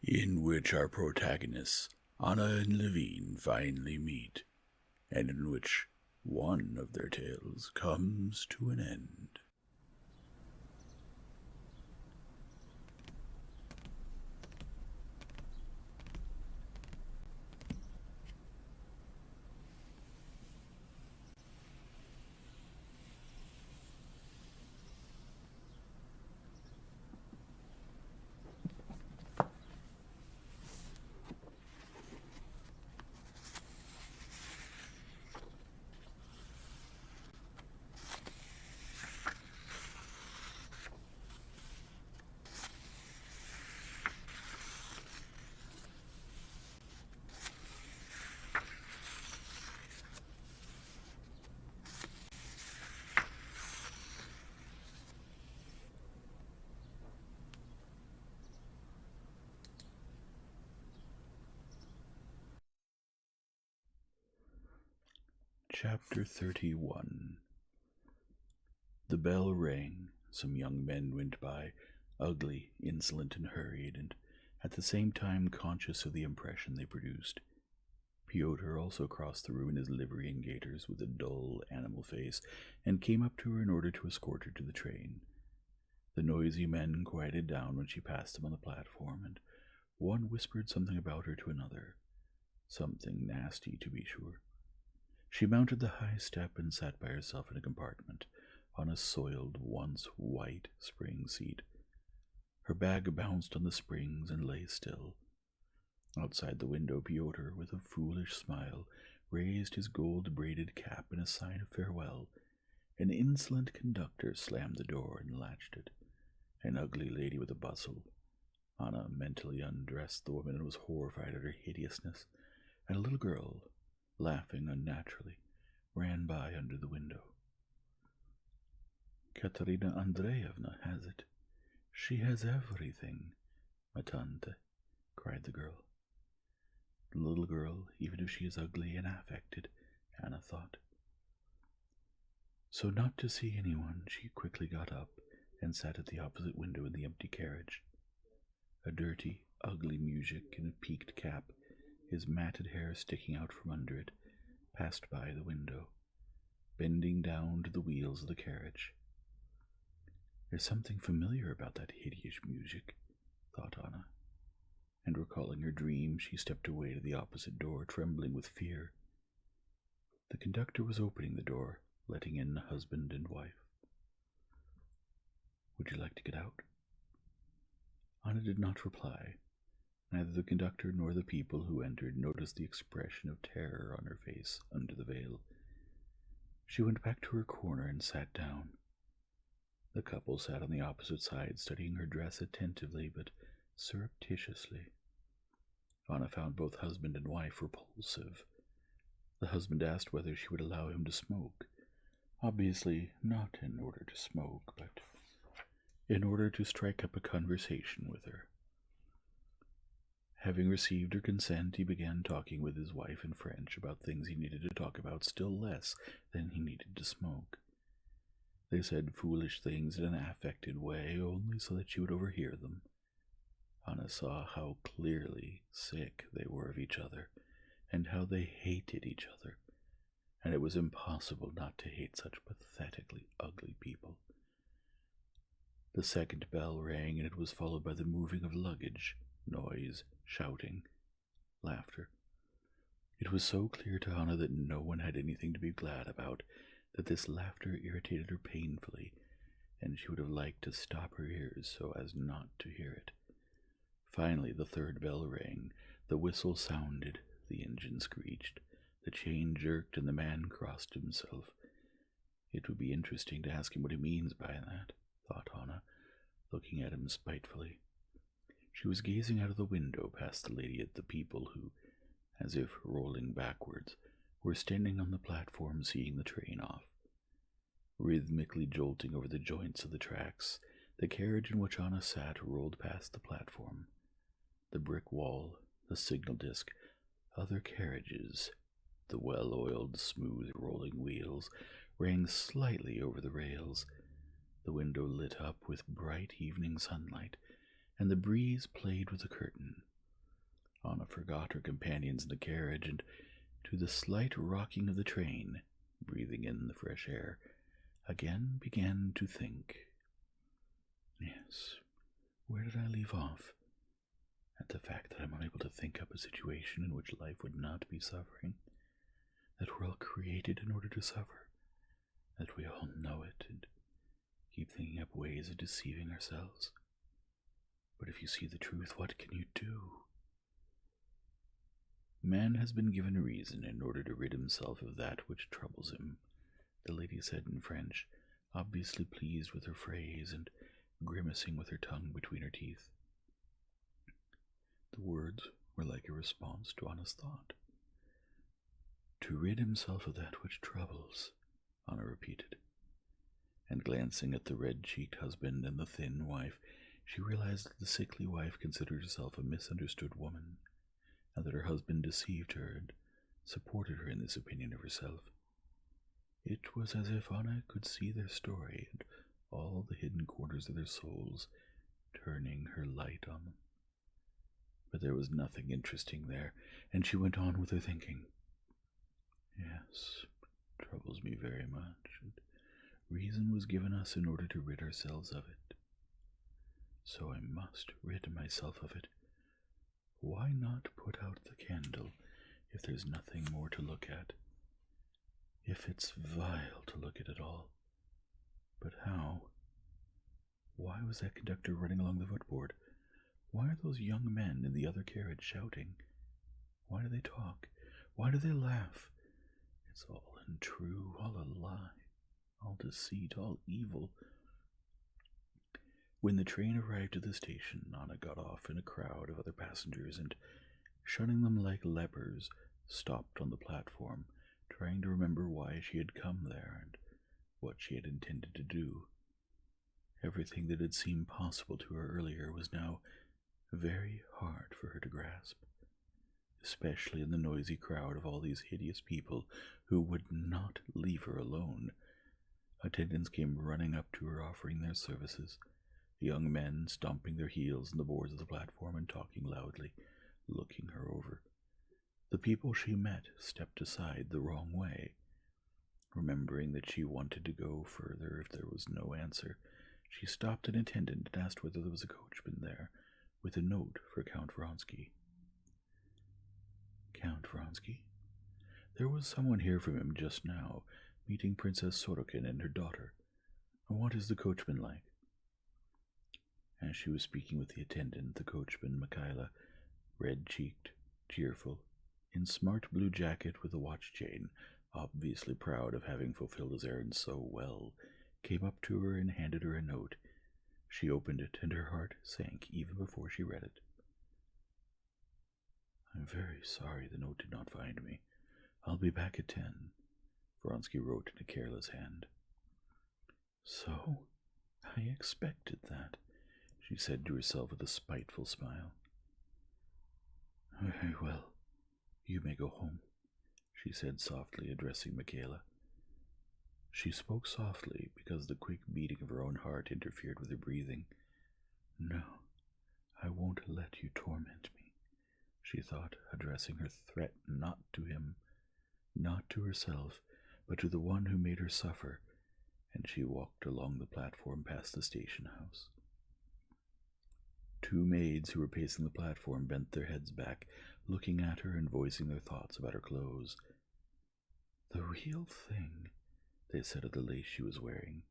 in which our protagonists, Anna and Levine, finally meet, and in which one of their tales comes to an end. Chapter 31. The bell rang. Some young men went by, ugly, insolent, and hurried, and at the same time conscious of the impression they produced. Pyotr also crossed the room in his livery and gaiters with a dull, animal face, and came up to her in order to escort her to the train. The noisy men quieted down when she passed them on the platform, and one whispered something about her to another. Something nasty, to be sure. She mounted the high step and sat by herself in a compartment, on a soiled, once white spring seat. Her bag bounced on the springs and lay still. Outside the window, Pyotr, with a foolish smile, raised his gold-braided cap in a sign of farewell. An insolent conductor slammed the door and latched it. An ugly lady with a bustle. Anna mentally undressed the woman and was horrified at her hideousness, and a little girl, laughing unnaturally, ran by under the window. Katerina Andreevna has it. She has everything, ma tante, cried the girl. The little girl, even if she is ugly and affected, Anna thought. So not to see anyone, she quickly got up and sat at the opposite window in the empty carriage. A dirty, ugly muzhik in a peaked cap, his matted hair sticking out from under it, passed by the window, bending down to the wheels of the carriage. There's something familiar about that hideous muzhik, thought Anna, and recalling her dream, she stepped away to the opposite door, trembling with fear. The conductor was opening the door, letting in a husband and wife. Would you like to get out? Anna did not reply. Neither the conductor nor the people who entered noticed the expression of terror on her face under the veil. She went back to her corner and sat down. The couple sat on the opposite side, studying her dress attentively but surreptitiously. Anna found both husband and wife repulsive. The husband asked whether she would allow him to smoke, obviously not in order to smoke, but in order to strike up a conversation with her. Having received her consent, he began talking with his wife in French about things he needed to talk about still less than he needed to smoke. They said foolish things in an affected way, only so that she would overhear them. Anna saw how clearly sick they were of each other, and how they hated each other, and it was impossible not to hate such pathetically ugly people. The second bell rang, and it was followed by the moving of luggage, noise, shouting, laughter. It was so clear to Anna that no one had anything to be glad about, that this laughter irritated her painfully, and she would have liked to stop her ears so as not to hear it. Finally the third bell rang, the whistle sounded, the engine screeched, the chain jerked, and the man crossed himself. It would be interesting to ask him what he means by that, thought Anna, looking at him spitefully. She was gazing out of the window past the lady at the people who, as if rolling backwards, were standing on the platform seeing the train off. Rhythmically jolting over the joints of the tracks, the carriage in which Anna sat rolled past the platform. The brick wall, the signal disc, other carriages, the well-oiled, smooth rolling wheels, rang slightly over the rails. The window lit up with bright evening sunlight, and the breeze played with the curtain, Anna forgot her companions in the carriage, and to the slight rocking of the train, breathing in the fresh air, again began to think. Yes, where did I leave off? At the fact that I'm unable to think up a situation in which life would not be suffering, that we're all created in order to suffer, that we all know it and keep thinking up ways of deceiving ourselves. But if you see the truth, what can you do? Man has been given reason in order to rid himself of that which troubles him, the lady said in French, obviously pleased with her phrase and grimacing with her tongue between her teeth. The words were like a response to Anna's thought. To rid himself of that which troubles, Anna repeated, and glancing at the red-cheeked husband and the thin wife, she realized that the sickly wife considered herself a misunderstood woman, and that her husband deceived her and supported her in this opinion of herself. It was as if Anna could see their story and all the hidden corners of their souls, turning her light on them. But there was nothing interesting there, and she went on with her thinking. Yes, it troubles me very much, and reason was given us in order to rid ourselves of it. So I must rid myself of it. Why not put out the candle if there's nothing more to look at? If it's vile to look at it all. But how? Why was that conductor running along the footboard? Why are those young men in the other carriage shouting? Why do they talk? Why do they laugh? It's all untrue, all a lie, all deceit, all evil. When the train arrived at the station, Anna got off in a crowd of other passengers and, shunning them like lepers, stopped on the platform, trying to remember why she had come there and what she had intended to do. Everything that had seemed possible to her earlier was now very hard for her to grasp, especially in the noisy crowd of all these hideous people who would not leave her alone. Attendants came running up to her, offering their services, the young men stomping their heels on the boards of the platform and talking loudly, looking her over. The people she met stepped aside the wrong way. Remembering that she wanted to go further if there was no answer, she stopped an attendant and asked whether there was a coachman there, with a note for Count Vronsky. Count Vronsky? There was someone here from him just now, meeting Princess Sorokin and her daughter. What is the coachman like? As she was speaking with the attendant, the coachman, Mikhaila, red-cheeked, cheerful, in smart blue jacket with a watch chain, obviously proud of having fulfilled his errand so well, came up to her and handed her a note. She opened it, and her heart sank even before she read it. I'm very sorry the note did not find me. I'll be back at 10, Vronsky wrote in a careless hand. So, I expected that, she said to herself with a spiteful smile. Very well, you may go home, she said softly, addressing Mikhaila. She spoke softly because the quick beating of her own heart interfered with her breathing. No, I won't let you torment me, she thought, addressing her threat not to him, not to herself, but to the one who made her suffer, and she walked along the platform past the station house. Two maids who were pacing the platform bent their heads back, looking at her and voicing their thoughts about her clothes. The real thing, they said of the lace she was wearing.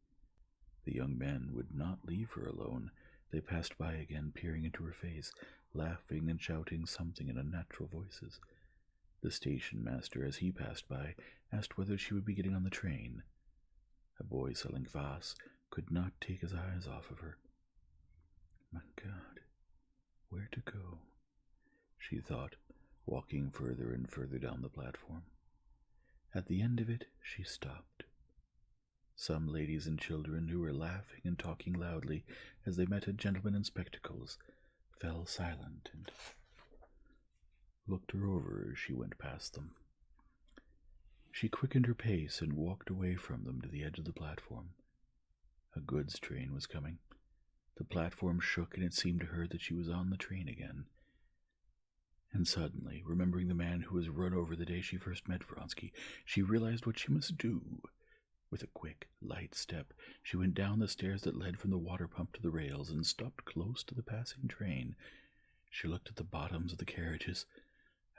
The young men would not leave her alone. They passed by again, peering into her face, laughing and shouting something in unnatural voices. The station master, as he passed by, asked whether she would be getting on the train. A boy selling kvass could not take his eyes off of her. My God, where to go? She thought, walking further and further down the platform. At the end of it, she stopped. Some ladies and children who were laughing and talking loudly as they met a gentleman in spectacles fell silent and looked her over as she went past them. She quickened her pace and walked away from them to the edge of the platform. A goods train was coming. The platform shook, and it seemed to her that she was on the train again. And suddenly, remembering the man who was run over the day she first met Vronsky, she realized what she must do. With a quick, light step, she went down the stairs that led from the water pump to the rails and stopped close to the passing train. She looked at the bottoms of the carriages,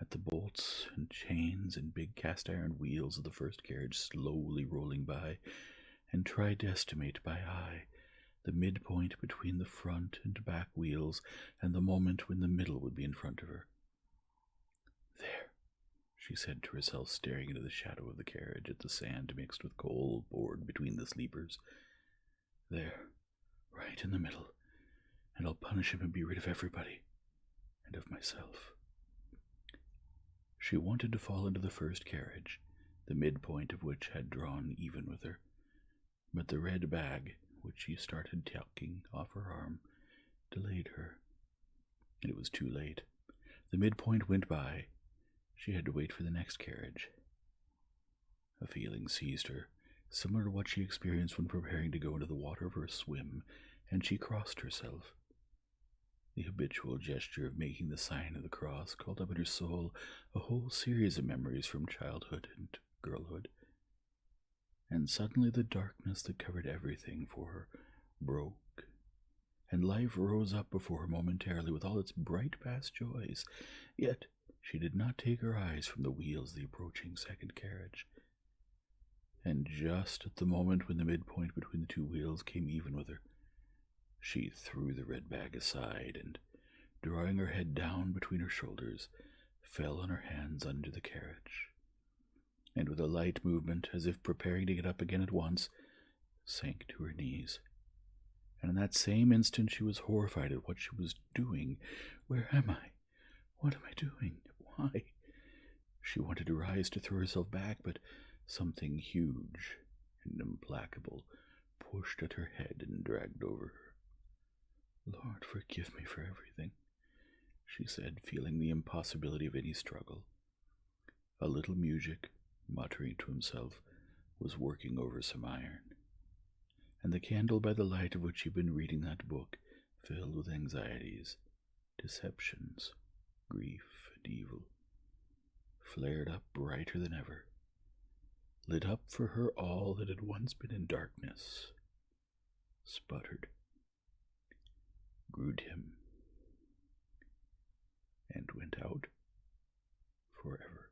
at the bolts and chains and big cast-iron wheels of the first carriage slowly rolling by, and tried to estimate by eye the midpoint between the front and back wheels and the moment when the middle would be in front of her. "There," she said to herself, staring into the shadow of the carriage at the sand mixed with coal poured between the sleepers. "There, right in the middle, and I'll punish him and be rid of everybody, and of myself." She wanted to fall into the first carriage, the midpoint of which had drawn even with her, but the red bag, which she started tucking off her arm, delayed her, and it was too late. The midpoint went by. She had to wait for the next carriage. A feeling seized her, similar to what she experienced when preparing to go into the water for a swim, and she crossed herself. The habitual gesture of making the sign of the cross called up in her soul a whole series of memories from childhood and girlhood. And suddenly the darkness that covered everything for her broke, and life rose up before her momentarily with all its bright past joys. Yet she did not take her eyes from the wheels of the approaching second carriage. And just at the moment when the midpoint between the two wheels came even with her, she threw the red bag aside and, drawing her head down between her shoulders, fell on her hands under the carriage, and with a light movement, as if preparing to get up again at once, sank to her knees. And in that same instant she was horrified at what she was doing. Where am I? What am I doing? Why? She wanted to rise to throw herself back, but something huge and implacable pushed at her head and dragged over her. "Lord, forgive me for everything," she said, feeling the impossibility of any struggle. A little music, muttering to himself, was working over some iron, and the candle by the light of which he had been reading that book, filled with anxieties, deceptions, grief, and evil, flared up brighter than ever, lit up for her all that had once been in darkness, sputtered, grew dim, and went out forever.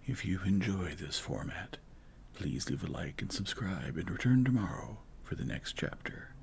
If you enjoy this format, please leave a like and subscribe and return tomorrow for the next chapter.